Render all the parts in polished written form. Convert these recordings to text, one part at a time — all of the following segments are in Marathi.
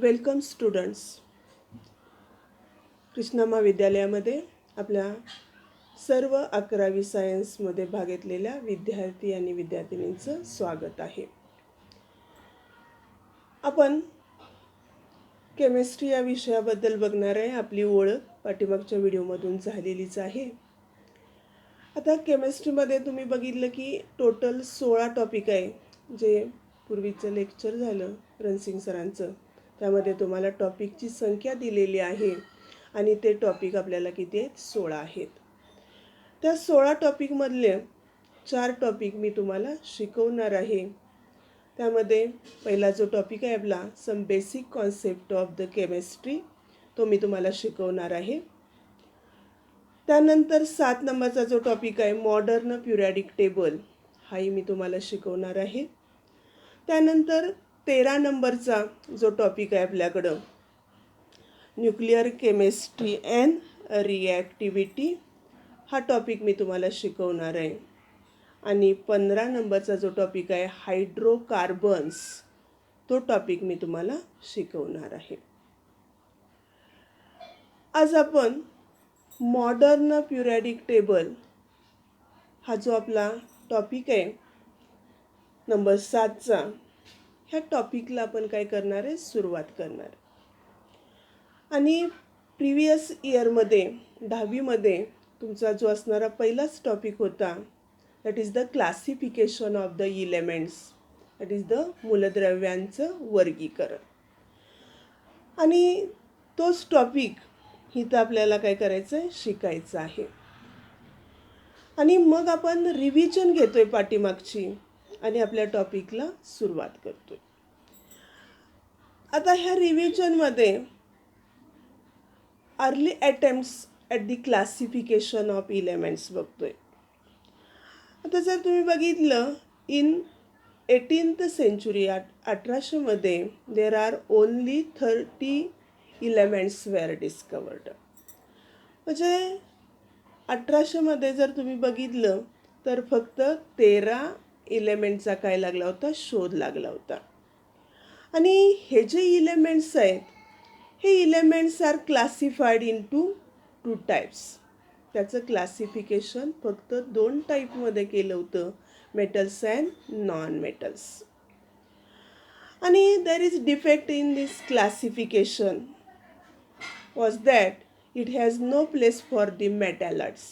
Welcome students. कृष्णा महाविद्यालयामध्ये आपल्या सर्व 11वी सायन्समध्ये भाग घेतलेल्या विद्यार्थी आणि विद्यार्थिनींचं स्वागत आहे. आपण केमिस्ट्री या विषयाबद्दल बघणार आहे. आपली ओळख पाठीमागच्या व्हिडिओमधून झालेलीच आहे. आता केमिस्ट्रीमध्ये तुम्ही बघितलं की टोटल 16 टॉपिक आहे. जे पूर्वीचं लेक्चर झालं रणसिंग सरांचं, त्यामध्ये तुम्हाला टॉपिकची संख्या दिलेली आहे आणि ते टॉपिक आपल्याला किती आहेत? 16 आहेत. त्या 16 टॉपिकमधले 4 टॉपिक मी तुम्हाला शिकवणार आहे. त्यामध्ये पहिला जो टॉपिक आहे आपला some basic concept of the chemistry, तो मी तुम्हाला शिकवणार आहे. त्यानंतर 7 नंबरचा जो टॉपिक आहे मॉडर्न पिरियडिक टेबल, हाही मी तुम्हाला शिकवणार आहे. त्यानंतर 13 नंबरचा जो टॉपिक आहे आपल्याकडं न्यूक्लिअर केमिस्ट्री अँड रिॲक्टिव्हिटी, हा टॉपिक मी तुम्हाला शिकवणार आहे. आणि 15 नंबरचा जो टॉपिक आहे हायड्रोकार्बन्स, तो टॉपिक मी तुम्हाला शिकवणार आहे. आज आपण मॉडर्न पिरियडिक टेबल हा जो आपला टॉपिक आहे नंबर 7चा, ह्या टॉपिकला आपण काय करणार आहे? सुरुवात करणार. आणि प्रिवियस इयरमध्ये 10वीमध्ये तुमचा जो असणारा पहिलाच टॉपिक होता that is the classification of the elements, that is the मूलद्रव्यांचं वर्गीकरण. आणि तोच टॉपिक इथं आपल्याला काय करायचं आहे? शिकायचं आहे. आणि मग आपण रिव्हिजन घेतोय पाठीमागची आणि आपल्या टॉपिकला सुरुवात करतोय. आता ह्या रिव्हिजनमध्ये early attempts at the classification of elements बघतोय. आता जर तुम्ही बघितलं इन 18th सेंचुरी 1800मध्ये there are only 30 elements were discovered. म्हणजे 1800मध्ये जर तुम्ही बघितलं तर फक्त 13 इलेमेंटचा काय लागला होता? शोध लागला होता. आणि हे जे इलेमेंट्स आहेत, हे elements are classified into 2 types. त्याचं क्लासिफिकेशन फक्त 2 टाईपमध्ये केलं होतं, मेटल्स अँड नॉन मेटल्स. आणि there is defect in this classification was that it has no place for the metalloids.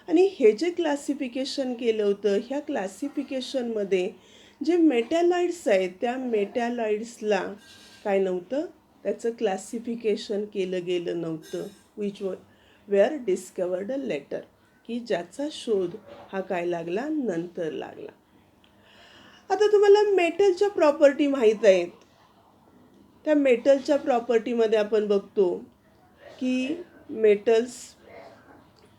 आणि हे जे क्लासिफिकेशन केलं होतं, ह्या क्लासिफिकेशनमध्ये जे मेटॅलॉइड्स आहेत त्या मेटॅलॉइड्सला काय नव्हतं? त्याचं क्लासिफिकेशन केलं गेलं नव्हतं, विच वेअर डिस्कवर्ड लेटर, की ज्याचा शोध हा काय लागला? नंतर लागला. आता तुम्हाला मेटलच्या प्रॉपर्टी माहीत आहेत. त्या मेटलच्या प्रॉपर्टीमध्ये आपण बघतो की मेटल्स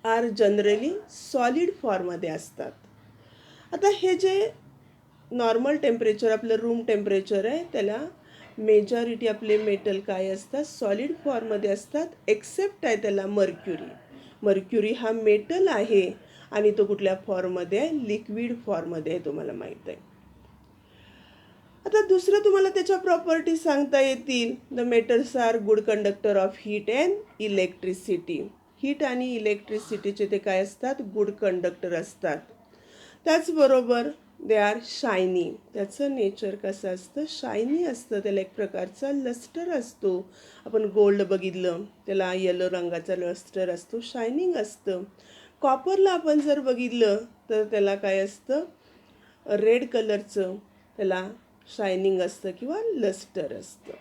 आर जनरली सॉलिड फॉर्ममध्ये असतात. आता हे जे नॉर्मल टेम्परेचर आपलं रूम टेम्परेचर आहे, त्याला मेजॉरिटी आपले मेटल काय असतात? सॉलिड फॉर्ममध्ये असतात. एक्सेप्ट आहे त्याला मर्क्युरी. मर्क्युरी हा मेटल आहे आणि तो कुठल्या फॉर्ममध्ये आहे? लिक्विड फॉर्ममध्ये आहे, तुम्हाला माहीत आहे. आता दुसरं तुम्हाला त्याच्या प्रॉपर्टी सांगता येतील. The metals are good conductor of heat and electricity. Heat आणि इलेक्ट्रिसिटीचे ते काय असतात? गुड कंडक्टर असतात. त्याचबरोबर दे आर शायनी. त्याचं नेचर कसं असतं? शायनी असतं. त्याला एक प्रकारचा लस्टर असतो. आपण गोल्ड बघितलं, त्याला येलो रंगाचा लस्टर असतो, शायनिंग असतं. कॉपरला आपण जर बघितलं तर त्याला काय असतं? रेड कलरचं त्याला शायनिंग असतं किंवा लस्टर असतं.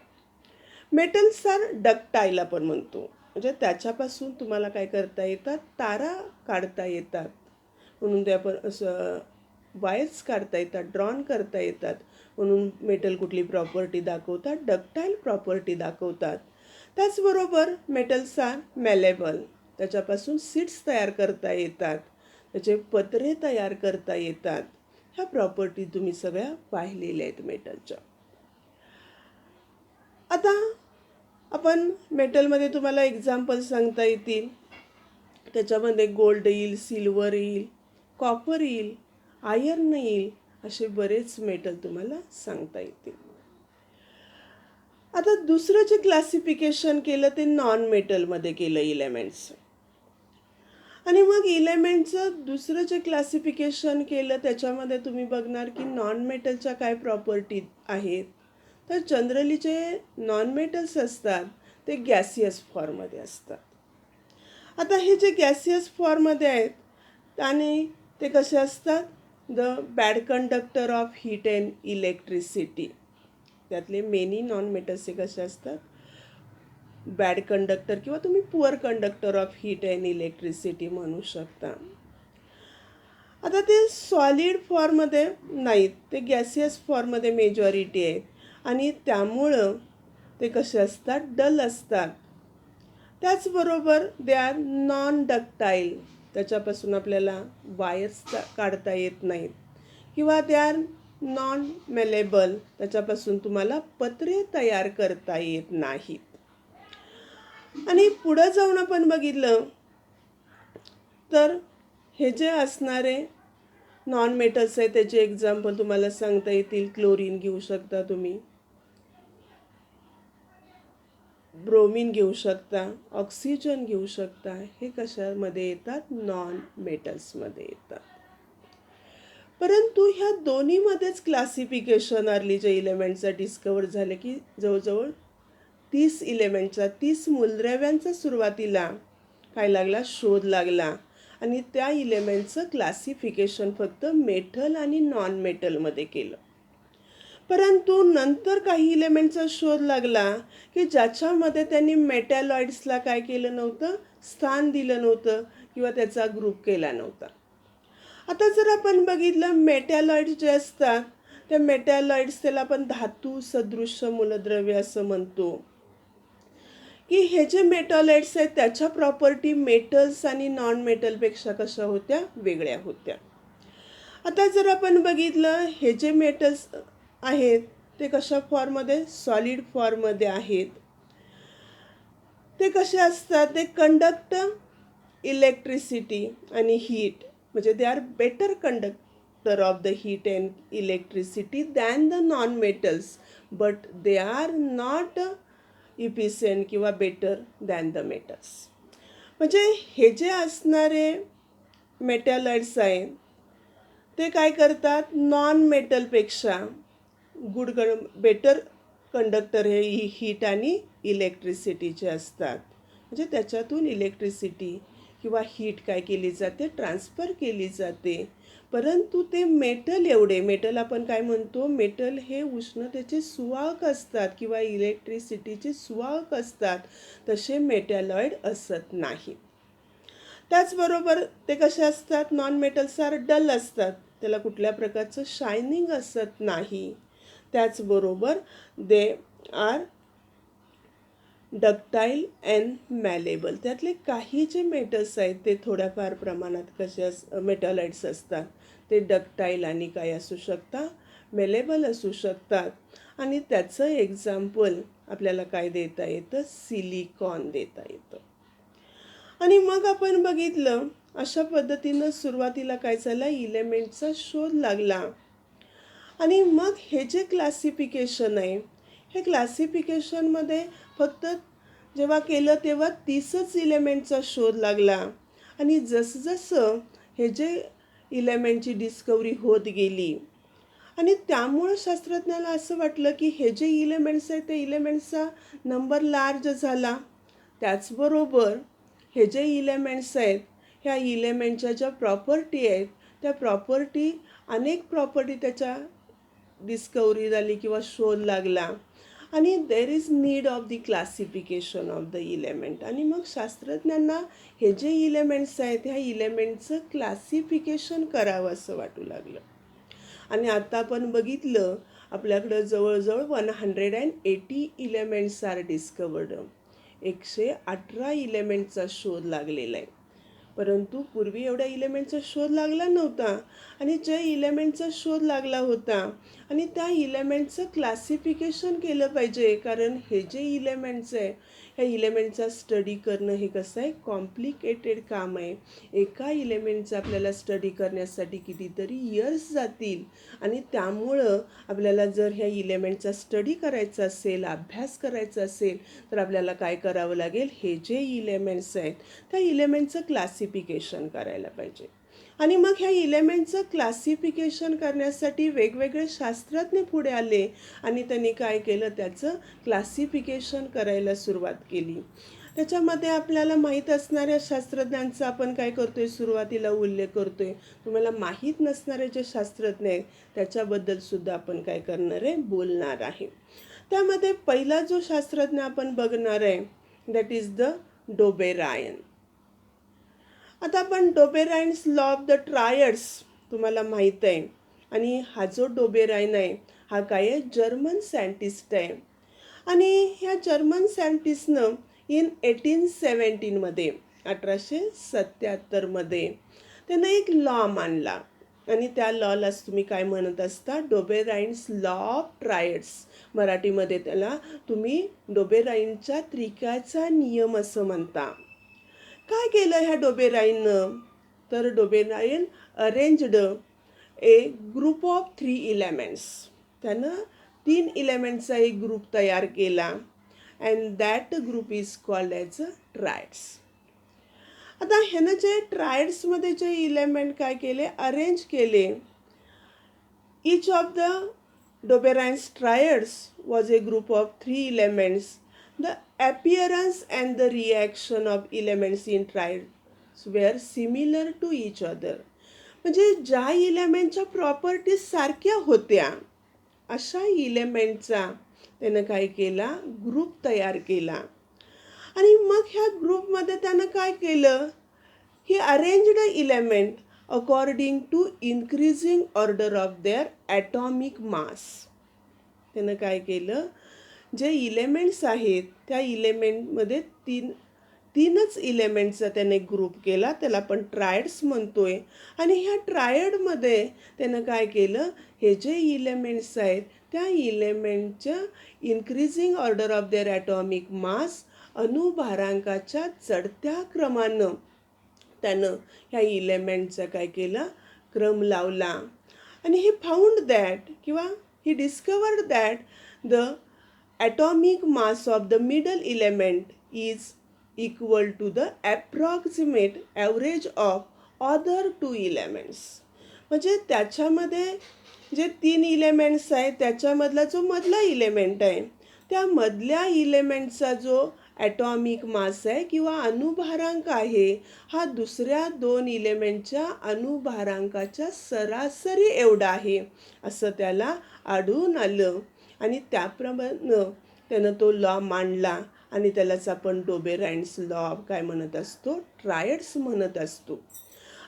मेटल्स आर डक्टाईल आपण म्हणतो, म्हणजे त्याच्यापासून तुम्हाला काय करता येतात? तारा काढता येतात. म्हणून ते आपण असं वायर्स काढता येतात, ड्रॉन करता येतात. म्हणून मेटल कुठली प्रॉपर्टी दाखवतात? डक्टाईल प्रॉपर्टी दाखवतात. त्याचबरोबर मेटल्स आर मॅलेबल. त्याच्यापासून सीड्स तयार करता येतात, त्याचे पत्रे तयार करता येतात. ह्या प्रॉपर्टी तुम्ही सगळ्या पाहिलेल्या आहेत मेटलच्या. आता आपण मेटलमध्ये तुम्हाला एक्झाम्पल सांगता येतील. त्याच्यामध्ये गोल्ड येईल, सिल्वर येईल, कॉपर येईल, आयर्न येईल, असे बरेच मेटल तुम्हाला सांगता येतील. आता दुसरं जे क्लासिफिकेशन केलं ते नॉन मेटलमध्ये केलं इलेमेंट्स. आणि मग इलेमेंटचं दुसरं जे क्लासिफिकेशन केलं त्याच्यामध्ये तुम्ही बघणार की नॉन मेटलच्या काय प्रॉपर्टी आहेत. तर जनरली जे नॉन मेटल्स असतात ते गॅसियस फॉर्ममध्ये असतात. आता हे जे गॅसियस फॉर्ममध्ये आहेत आणि ते कसे असतात, the bad conductor of heat and electricity. त्यातले मेनी नॉन मेटल्स हे कसे असतात, बॅड कंडक्टर किंवा तुम्ही poor conductor of heat and electricity म्हणू शकता. आता ते सॉलिड फॉर्ममध्ये नाहीत, ते गॅसियस फॉर्ममध्ये मेजॉरिटी आहेत आणि त्यामुळं ते कसे असतात, डल असतात. त्याचबरोबर दे आर नॉन डक्टाईल, त्याच्यापासून आपल्याला वायर्स काढता येत नाहीत, किंवा दे आर नॉन मेलेबल, त्याच्यापासून तुम्हाला पत्रे तयार करता येत नाहीत. आणि पुढं जाऊन आपण बघितलं तर हे जे असणारे नॉन मेटल्स आहे त्याचे एक्झाम्पल तुम्हाला सांगता येतील. क्लोरीन घेऊ शकता तुम्ही, ब्रोमीन घेऊ शकता, ऑक्सिजन घेऊ शकता. हे कशामध्ये येतात, नॉन मेटल्समध्ये येतात. परंतु ह्या दोन्हीमध्येच क्लासिफिकेशन अर्ली जे इलेमेंटचा डिस्कवर झाले की जवळजवळ 30 इलेमेंटचा, 30 मूलद्रव्यांचा सुरुवातीला काय लागला, शोध लागला. आणि त्या इलेमेंटचं क्लासिफिकेशन फक्त मेटल आणि नॉन मेटलमध्ये केलं. परंतु नंतर काही इलेमेंटचा शोध लागला की ज्याच्यामध्ये त्यांनी मेटॅलॉइड्सला काय केलं नव्हतं, स्थान दिलं नव्हतं किंवा त्याचा ग्रुप केला नव्हता. आता जर आपण बघितलं, मेटॅलॉइड्स जे असतात त्या मेटॅलॉइड्स त्याला आपण धातू सदृश्य मूलद्रव्य असं म्हणतो, की हे जे मेटॅलॉइड्स आहेत त्याच्या प्रॉपर्टी मेटल्स आणि नॉन मेटलपेक्षा कशा होत्या, वेगळ्या होत्या. आता जर आपण बघितलं, हे जे मेटल्स आहेत ते कशा फॉर्ममध्ये, सॉलिड फॉर्ममध्ये आहेत. ते कसे असतात, ते कंडक्ट इलेक्ट्रिसिटी आणि हीट, म्हणजे they are better conductor of the heat and electricity than the non metals, but they are not efficient किंवा बेटर दॅन द मेटल्स. म्हणजे हे जे असणारे मेटॅलॉइड्स आहेत ते काय करतात, नॉन मेटलपेक्षा बेटर कंडक्टर हे हीट आणि इलेक्ट्रिसिटीचे असतात. म्हणजे त्याच्यातून इलेक्ट्रिसिटी किंवा हीट काय केली जाते, ट्रान्सफर केली जाते. परंतु ते मेटल आपण काय म्हणतो, मेटल हे उष्णतेचे सुवाहक असतात किंवा इलेक्ट्रिसिटीचे सुवाहक असतात, तसे मेटॅलॉइड असत नाही. त्याचबरोबर ते कसे असतात, नॉन मेटल्स आर डल असतात, त्याला कुठल्या प्रकारचं शायनिंग असत नाही. त्याचबरोबर दे आर डक्टाईल अँड मॅलेबल. त्यातले काही जे मेटल्स आहेत ते थोड्याफार प्रमाणात मेटॅलॉइड्स असतात, ते डक्टाईल आणि काय असू शकतात, मेलेबल असू शकतात. आणि त्याचं एक्झाम्पल आपल्याला काय देता येतं, सिलिकॉन देता येतं. आणि मग आपण बघितलं, अशा पद्धतीनं सुरुवातीला काय झालं, इलेमेंटचा शोध लागला. आणि मग हे जे क्लासिफिकेशन आहे, हे क्लासिफिकेशनमध्ये फक्त जेव्हा केलं तेव्हा 30च इलेमेंटचा शोध लागला. आणि जसजसं हे जे इलेमेंटची डिस्कवरी होत गेली आणि त्यामुळं शास्त्रज्ञाला असं वाटलं की हे जे इलेमेंट्स आहेत ते इलेमेंट्सचा नंबर लार्ज झाला. त्याचबरोबर हे जे इलेमेंट्स आहेत, ह्या इलेमेंटच्या ज्या प्रॉपर्टी आहेत त्या अनेक प्रॉपर्टी त्याच्या डिस्कवरी झाली किंवा शोध लागला. आणि there is need of the classification of the element. आणि मग शास्त्रज्ञांना हे जे इलेमेंट्स आहेत ह्या इलेमेंटचं क्लासिफिकेशन करावं असं वाटू लागलं. आणि आता आपण बघितलं, आपल्याकडं जवळजवळ 180 इलेमेंट्स आर डिस्कवर्ड. 118 इलेमेंटचा शोध लागलेला आहे. परंतु पूर्वी एवढ्या इलेमेंटचा शोध लागला नव्हता. आणि ज्या इलेमेंटचा शोध लागला होता आणि त्या इलेमेंटचं क्लासिफिकेशन केलं पाहिजे, कारण हे जे इलेमेंट्स आहे ह्या इलेमेंटचा स्टडी करणं हे कसं आहे, कॉम्प्लिकेटेड काम आहे. एका इलेमेंटचा आपल्याला स्टडी करण्यासाठी कितीतरी इयर्स जातील. आणि त्यामुळं आपल्याला जर ह्या इलेमेंटचा स्टडी करायचा असेल, अभ्यास करायचा असेल, तर आपल्याला काय करावं लागेल, हे जे इलेमेंट्स आहेत त्या इलेमेंटचं क्लासिफिकेशन करायला पाहिजे. आणि मग ह्या इलेमेंटचं क्लासिफिकेशन करण्यासाठी वेगवेगळे शास्त्रज्ञ पुढे आले आणि त्यांनी काय केलं, त्याचं क्लासिफिकेशन करायला सुरुवात केली. त्याच्यामध्ये आपल्याला माहीत असणाऱ्या शास्त्रज्ञांचा आपण काय करतोय, सुरुवातीला उल्लेख करतोय. तुम्हाला माहीत नसणारे जे शास्त्रज्ञ आहेत त्याच्याबद्दल सुद्धा आपण काय करणार आहे, बोलणार आहे. त्यामध्ये पहिला जो शास्त्रज्ञ आपण बघणार आहे दॅट इज द डोबेरायन. आता आपण डोबेरायन्स लॉ ऑफ द ट्रायड्स तुम्हाला माहीत आहे. आणि हा जो डोबेरायन आहे हा काय आहे, जर्मन सायंटिस्ट आहे. आणि ह्या जर्मन सायंटिस्टनं इन 1817मध्ये 1877मध्ये त्यानं एक लॉ मांडला. आणि त्या लॉलाच तुम्ही काय म्हणत असता, डोबेरायन्स लॉ ऑफ ट्रायड्स. मराठीमध्ये त्याला तुम्ही डोबेरायनच्या त्रिकाचा नियम असं म्हणता. काय केलं ह्या डोबेरायननं, तर Dobereiner arranged a group of 3 elements. त्यानं 3 इलेमेंटचा एक ग्रुप तयार केला and that group is called as triads. आता ह्यानं जे ट्रायड्समध्ये जे इलेमेंट काय केले, अरेंज केले. Each of the Dobereiner's triads was a group of 3 elements. The appearance and the reaction of elements in triads were similar to each other. म्हणजे ज्या इलेमेंटच्या प्रॉपर्टीज सारख्या होत्या अशा इलेमेंटचा त्यानं काय केला, ग्रुप तयार केला. आणि मग ह्या ग्रुपमध्ये त्यानं काय केलं, he arranged element according to increasing order of their atomic mass. त्यानं काय केलं, जे इलेमेंट्स आहेत त्या इलेमेंटमध्ये तीनच इलेमेंट्सचा त्याने ग्रुप केला, त्याला आपण ट्रायड्स म्हणतोय. आणि ह्या ट्रायडमध्ये त्यानं काय केलं, हे जे इलेमेंट्स आहेत त्या इलेमेंटच्या increasing order of their atomic mass, अणुभारांकाच्या चढत्या क्रमानं त्यानं ह्या इलेमेंटचा काय केला, क्रम लावला. आणि ही फाउंड दॅट किंवा he discovered that the atomic mass of the middle element is equal to the approximate average of other 2 elements. म्हणजे त्याच्यामध्ये जे 3 इलेमेंट्स आहेत त्याच्यामधला जो मधला इलेमेंट आहे त्या मधल्या इलेमेंटचा जो ॲटॉमिक मास आहे किंवा अणुभारांक आहे हा दुसऱ्या 2 इलेमेंटच्या अणुभारांकाच्या सरासरी एवढा आहे असं त्याला आढळून आलं. आणि त्याप्रमाणे त्यानं तो लॉ मांडला आणि त्यालाच आपण डोबेरायन्स लॉ काय म्हणत असतो, ट्रायड्स म्हणत असतो.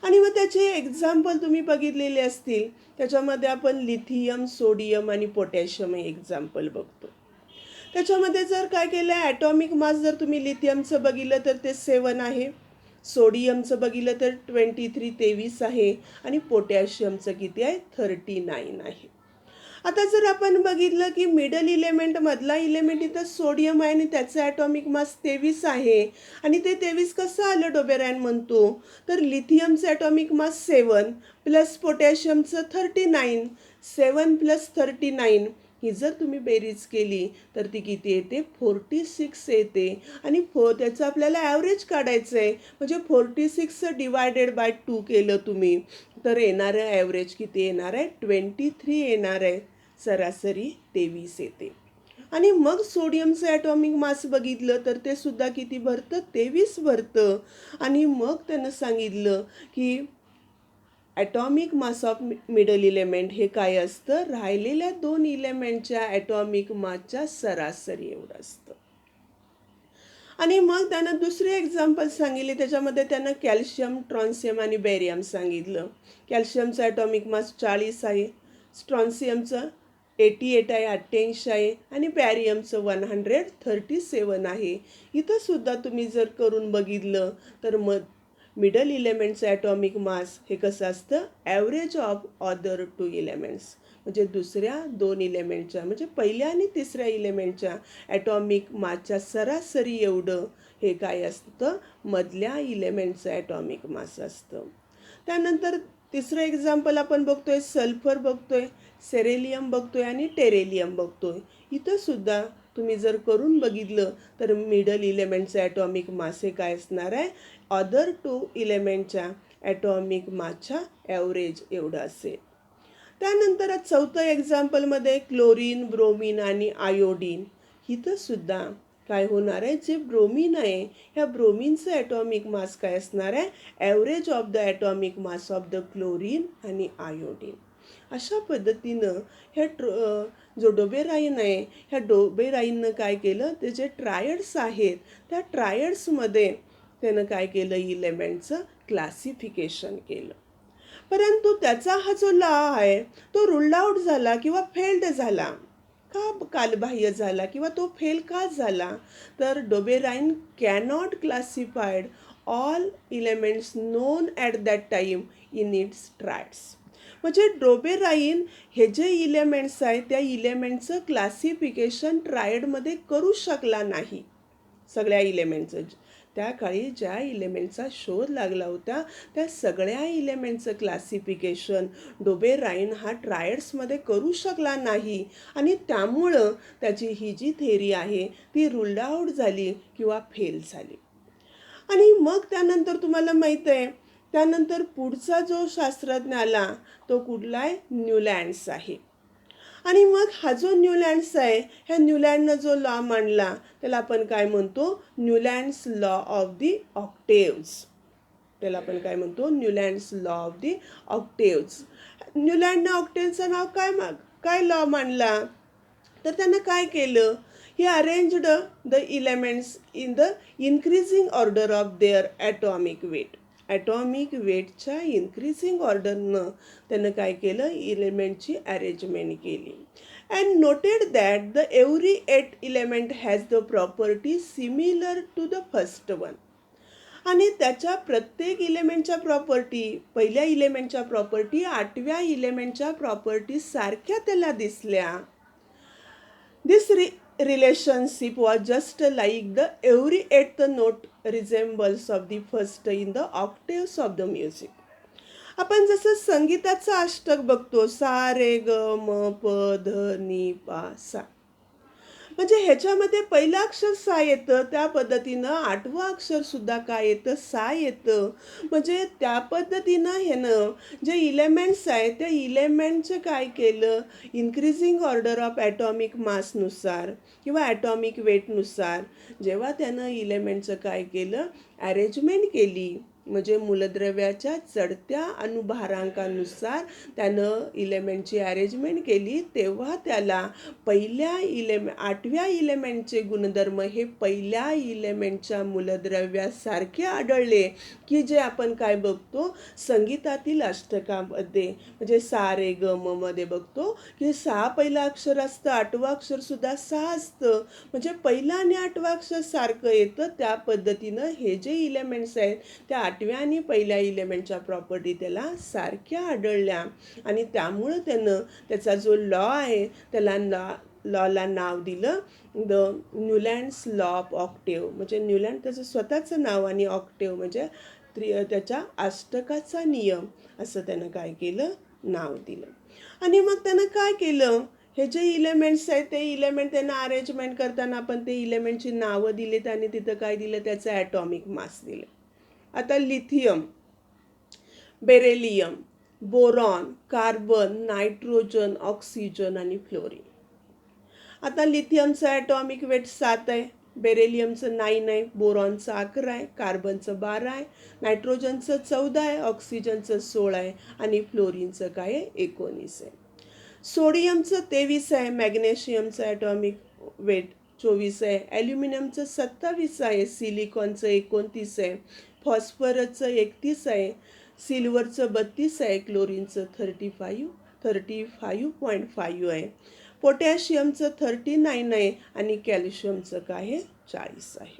आणि मग त्याचे एक्झाम्पल तुम्ही बघितलेले असतील. त्याच्यामध्ये आपण लिथियम, सोडियम आणि पोटॅशियम हे एक्झाम्पल बघतो. त्याच्यामध्ये जर काय केलं, ॲटॉमिक मास जर तुम्ही लिथियमचं बघितलं तर ते 7 आहे, सोडियमचं बघितलं तर 23 आहे आणि पोटॅशियमचं किती आहे, 39 आहे. आता जर आपण बघितलं की मिडल इलेमेंट मधला इलेमेंट इथं सोडियम आहे आणि त्याचं ॲटॉमिक मास 23 आहे. आणि ते 23 कसं आलं डोबेरायन म्हणतो, तर लिथियमचं ॲटॉमिक मास 7 प्लस पोटॅशियमचं 39. 7 प्लस 39 ही जर तुम्ही बेरीज केली तर ती किती येते, 46 येते. आणि त्याचं आपल्याला ॲव्हरेज काढायचं आहे. म्हणजे 46 डिवायडेड बाय 2 केलं तुम्ही तर येणारं ॲव्हरेज किती येणार आहे, 23 येणार आहे. सरासरी 23 येते. आणि मग सोडियमचं ॲटॉमिक मास बघितलं तर ते सुद्धा किती भरतं, 23 भरतं. आणि मग त्यानं सांगितलं की atomic mass of middle element हे काय असतं, राहिलेल्या 2 इलेमेंटच्या ॲटॉमिक मासच्या सरासरी एवढं असतं. आणि मग त्यानं दुसरे एक्झाम्पल सांगितले. त्याच्यामध्ये त्यानं कॅल्शियम, ट्रॉन्सियम आणि बॅरियम सांगितलं. कॅल्शियमचा ॲटॉमिक मास 40 आहे, स्ट्रॉन्सियमचं 88 आहे, 88 आहे आणि बॅरियमचं 137 आहे. इथं सुद्धा तुम्ही जर करून बघितलं तर मग मिडल इलेमेंटचं ॲटॉमिक मास हे कसं असतं, ॲव्हरेज ऑफ अदर 2 इलेमेंट्स. म्हणजे दुसऱ्या दोन इलेमेंटच्या म्हणजे पहिल्या आणि तिसऱ्या इलेमेंटच्या ॲटॉमिक मासच्या सरासरी एवढं हे काय असतं, मधल्या इलेमेंटचं ॲटॉमिक मास असतं. त्यानंतर तिसरं एक्झाम्पल आपण बघतोय, सल्फर बघतोय, सेरेलियम बघतोय आणि टेरेलियम बघतोय. इथं सुद्धा तुम्ही जर करून बघितलं तर मिडल इलेमेंटचं ॲटॉमिक मास हे काय असणार आहे, अदर टू इलेमेंटच्या ॲटॉमिक मासच्या ॲव्हरेज एवढं असेल. त्यानंतर चौथं एक्झाम्पलमध्ये क्लोरीन, ब्रोमीन आणि आयोडीन. इथं सुद्धा काय होणार आहे, जे ब्रोमीन आहे ह्या ब्रोमीनचं ॲटॉमिक मास काय असणार आहे, average of the atomic mass of the chlorine आणि आयोडीन. अशा पद्धतीनं जो डोबेराईन आहे ह्या डोबेराईननं काय केलं, ते जे ट्रायड्स आहेत त्या ट्रायड्समध्ये त्यानं काय केलं, इलेमेंटचं क्लासिफिकेशन केलं. परंतु त्याचा हा जो लॉ आहे तो रुल्ड आउट झाला किंवा फेल्ड झाला का, कालबाह्य झाला किंवा तो फेल का झाला, तर Dobereiner cannot classified all elements known at that time in its triads. म्हणजे डोबेराईन हे जे इलेमेंट्स आहेत त्या इलेमेंटचं क्लासिफिकेशन ट्रायडमध्ये करू शकला नाही. सगळ्या इलेमेंटचं त्या काळी ज्या इलेमेंटचा शोध लागला होता त्या सगळ्या इलेमेंटचं क्लासिफिकेशन डोबेराईन हा ट्रायड्समध्ये करू शकला नाही आणि त्यामुळं त्याची ही जी थेरी आहे ती रुल्ड आउट झाली किंवा फेल झाली. आणि मग त्यानंतर तुम्हाला माहीत आहे, त्यानंतर पुढचा जो शास्त्रज्ञ आला तो कुठला आहे, न्यूलँड्स आहे. आणि मग हा जो न्यूलँड्स आहे ह्या न्यूलँडनं जो लॉ मांडला त्याला आपण काय म्हणतो, Newlands law of the octaves. त्याला आपण काय म्हणतो, Newlands law of the octaves. न्यूलँडनं ऑक्टेव्हचं नाव काय लॉ मांडला, तर त्यानं काय केलं, he arranged the elements in the increasing order of their atomic weight. Atomic वेटच्या इन्क्रीजिंग ऑर्डरनं त्यानं काय केलं, इलेमेंटची अरेंजमेंट केली. And noted that the every 8 element has the property similar to the first one. आणि त्याच्या प्रत्येक इलेमेंटच्या प्रॉपर्टी, पहिल्या इलेमेंटच्या प्रॉपर्टी 8व्या इलेमेंटच्या प्रॉपर्टी सारख्या त्याला दिसल्या. This relationship was just like the every eighth note resembles of the first in the octaves of the music. आपण जसं संगीताचं अष्टक बघतो, सा रे ग म प ध नि पा सा, म्हणजे ह्याच्यामध्ये पहिलं अक्षर सा येतं त्या पद्धतीनं 8वं अक्षर सुद्धा काय येतं, सा येतं. म्हणजे त्या पद्धतीनं ह्यानं जे इलेमेंट्स आहेत त्या इलेमेंटचं काय केलं, इन्क्रीजिंग ऑर्डर ऑफ ॲटॉमिक मासनुसार किंवा ॲटॉमिक वेटनुसार जेव्हा त्यानं इलेमेंटचं काय केलं, अरेंजमेंट केली, म्हणजे मूलद्रव्याच्या चढत्या अनुभारांकानुसार त्यानं इलेमेंटची अरेंजमेंट केली, तेव्हा त्याला पहिल्या 8व्या इलेमेंटचे गुणधर्म हे पहिल्या इलेमेंटच्या मूलद्रव्यासारखे आढळले, की जे आपण काय बघतो संगीतातील अष्टकामध्ये, म्हणजे सा रे ग म मध्ये बघतो की सा पहिलं अक्षर असतं, 8वं अक्षरसुद्धा सा असतं, म्हणजे पहिलं आणि 8वं अक्षर सारखं येतं. त्या पद्धतीनं हे जे इलेमेंट्स आहेत त्या 8व्या आणि पहिल्या इलेमेंटच्या प्रॉपर्टी त्याला सारख्या आढळल्या आणि त्यामुळं त्यानं त्याचा जो लॉ आहे त्याला लॉला नाव दिलं the Newlands law of Octave. म्हणजे न्यूलँड त्याचं स्वतःचं नाव आणि ऑक्टेव म्हणजे त्याच्या अष्टकाचा नियम असं त्यानं काय केलं, नाव दिलं. आणि मग त्यानं काय केलं, हे जे इलेमेंट्स आहेत ते इलेमेंट त्यांना अरेंजमेंट करताना आपण ते इलेमेंटची नावं दिलीत आणि तिथं काय दिलं, त्याचं ॲटॉमिक मास दिलं. आता lithium, beryllium, boron, carbon, nitrogen, oxygen आणि फ्लोरीन. आता लिथियमचं ॲटॉमिक वेट 7 आहे, बेरेलियमचं 9 आहे, बोरॉनचं 11 आहे, कार्बनचं 12 आहे, नायट्रोजनचं 14 आहे, ऑक्सिजनचं 16 आहे आणि फ्लोरीनचं काय आहे, 19 आहे. सोडियमचं 23 आहे, मॅग्नेशियमचं ॲटॉमिक वेट 24 आहे, ॲल्युमिनियमचं 27 आहे, सिलिकॉनचं 29 आहे, फॉस्फरसचं 31 आहे, सिल्वरचं 32 आहे, क्लोरीनचं 35.5 आहे, पोटॅशियमचं 39 आहे आणि कॅल्शियमचं काय आहे, 40 आहे.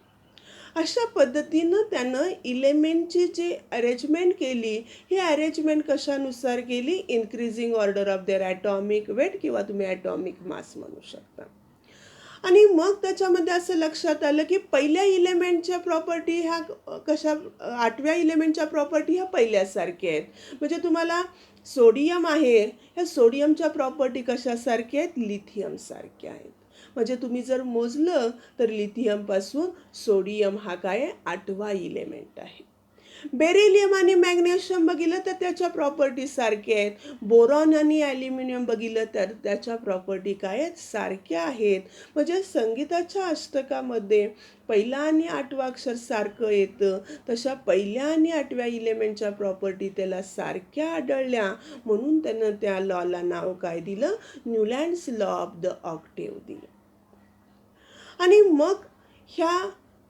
अशा पद्धतीनं त्यानं इलेमेंटची जी अरेंजमेंट केली, ही अरेंजमेंट कशानुसार केली? Increasing order of their atomic weight किंवा तुम्ही ॲटॉमिक मास म्हणू शकता. आणि मग त्याच्यामध्ये असं लक्षात आलं की पहिल्या इलेमेंटच्या प्रॉपर्टी ह्या कशा, 8व्या इलेमेंटच्या प्रॉपर्टी ह्या पहिल्यासारख्या आहेत. म्हणजे तुम्हाला सोडियम आहे, ह्या सोडियमच्या प्रॉपर्टी कशासारख्या आहेत? लिथियमसारख्या आहेत. म्हणजे तुम्ही जर मोजलं तर लिथियमपासून सोडियम हा काय आहे? 8वा इलेमेंट आहे. बेरिलियम आणि मॅग्नेशियम बघितलं तर त्याच्या प्रॉपर्टी सारख्या आहेत. बोरॉन आणि ॲल्युमिनियम बघितलं तर त्याच्या प्रॉपर्टी काय आहेत? सारख्या आहेत. म्हणजे संगीताच्या अष्टकामध्ये पहिला आणि 8वा अक्षर सारखं येतं, तशा पहिल्या आणि 8व्या इलेमेंटच्या प्रॉपर्टी त्याला सारख्या आढळल्या, म्हणून त्यानं त्या लॉला नाव काय दिलं? Newlands law of the octave दिलं. आणि मग ह्या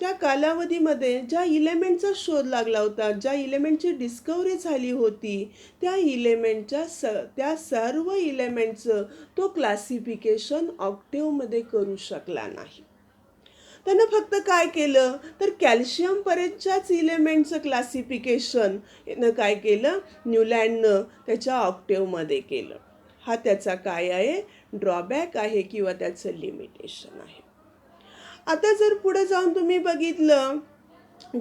त्या कालावधीमध्ये ज्या इलेमेंटचा शोध लागला होता, ज्या इलेमेंटची डिस्कवरी झाली होती, त्या सर्व इलेमेंटचं तो क्लासिफिकेशन ऑक्टेव्हमध्ये करू शकला नाही. त्यानं फक्त काय केलं तर कॅल्शियमपर्यंतच्याच इलेमेंटचं क्लासिफिकेशन काय केलं? न्यूलँडनं त्याच्या ऑक्टेव्हमध्ये केलं. हा त्याचा काय आहे? ड्रॉबॅक आहे किंवा त्याचं लिमिटेशन आहे. आता जर पुढे जाऊन तुम्ही बघितलं,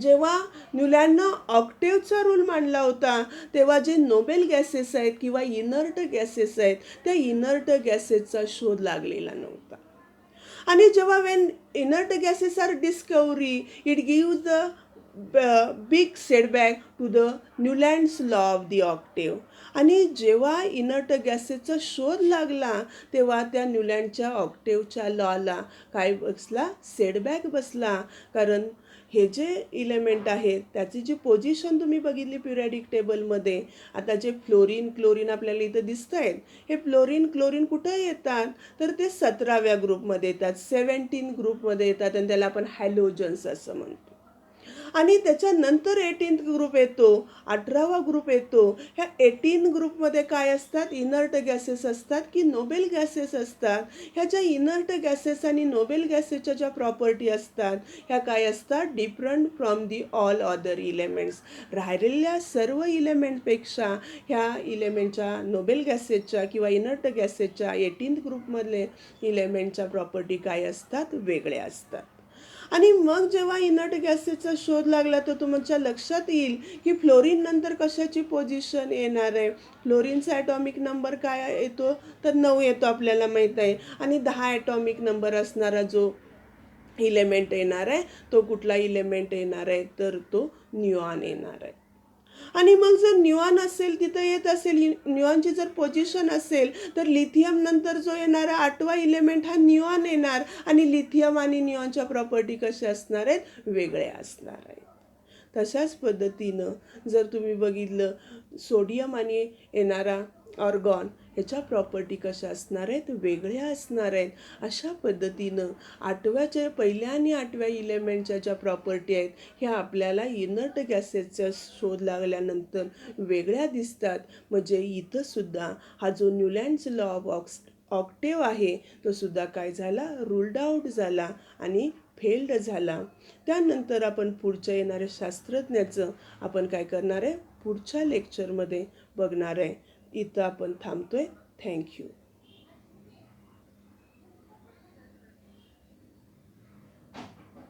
जेव्हा न्यूलँडनं ऑक्टेव्हचा रूल मांडला होता, तेव्हा जे नोबेल गॅसेस आहेत किंवा इनर्ट गॅसेस आहेत, त्या इनर्ट गॅसेसचा शोध लागलेला नव्हता. आणि जेव्हा when inert gases are discovery, it gives the big setback to the Newlands law of the octave. आणि जेव्हा इनर्ट गॅसेसचा शोध लागला, तेव्हा त्या न्यूलँडच्या ऑक्टेव्हच्या लॉला काय बसला? सेटबॅक बसला. कारण हे जे इलेमेंट आहेत त्याची जी पोझिशन तुम्ही बघितली पिरियडिक टेबलमध्ये, आता जे फ्लोरीन क्लोरीन आपल्याला इथं दिसत आहेत, हे फ्लोरीन क्लोरीन कुठं येतात? तर ते 17व्या ग्रुपमध्ये येतात, 17 ग्रुपमध्ये येतात, आणि त्याला आपण हॅलोजन्स असं म्हणतो. आणि त्याच्यानंतर 18th ग्रुप येतो, 18वा ग्रुप येतो. ह्या 18 ग्रुपमध्ये काय असतात? इनर्ट गॅसेस असतात की नोबेल गॅसेस असतात. ह्या ज्या इनर्ट गॅसेस आणि नोबेल गॅसेसच्या ज्या प्रॉपर्टी असतात, ह्या काय असतात? Different from the all other elements. राहिलेल्या सर्व इलेमेंटपेक्षा ह्या इलेमेंटच्या नोबेल गॅसेसच्या किंवा इनर्ट गॅसेसच्या 18th ग्रुपमधले इलेमेंटच्या प्रॉपर्टी काय असतात? वेगळ्या असतात. आणि मग जेव्हा इनर्ट गॅसेसचा शोध लागला तर तुमच्या लक्षात येईल की फ्लोरीन नंतर कशाची पोझिशन येणार आहे? फ्लोरीनचा ॲटॉमिक नंबर काय येतो? तर 9 येतो, आपल्याला माहीत आहे. आणि 10 ॲटॉमिक नंबर असणारा जो इलेमेंट येणार आहे, तो कुठला इलेमेंट येणार आहे? तर तो न्यूऑन येणार आहे. आणि मग जर न्यूऑन असेल, तिथं येत असेल, न्यूऑनची जर पोझिशन असेल, तर लिथियम नंतर जो येणारा 8वा इलेमेंट हा न्यूऑन येणार. आणि लिथियम आणि न्यूऑनच्या प्रॉपर्टी कशा असणार आहेत? वेगळ्या असणार आहेत. तशाच पद्धतीनं जर तुम्ही बघितलं, सोडियम आणि येणारा ऑर्गॉन ह्याच्या प्रॉपर्टी कशा असणार आहेत? वेगळ्या असणार आहेत. अशा पद्धतीनं पहिल्या आणि 8व्या इलेमेंटच्या ज्या प्रॉपर्टी आहेत, ह्या आपल्याला इनर्ट गॅसेसचा शोध लागल्यानंतर वेगळ्या दिसतात. म्हणजे इथंसुद्धा हा जो न्यूलँड्स लॉ ऑफ ऑक्टेव्ह आहे, तो सुद्धा काय झाला? रूल्ड आउट झाला आणि फेल्ड झाला. त्यानंतर आपण पुढच्या येणाऱ्या शास्त्रज्ञाचं आपण काय करणार आहे? पुढच्या लेक्चरमध्ये बघणार आहे. इथं आपण थांबतोय. थँक्यू.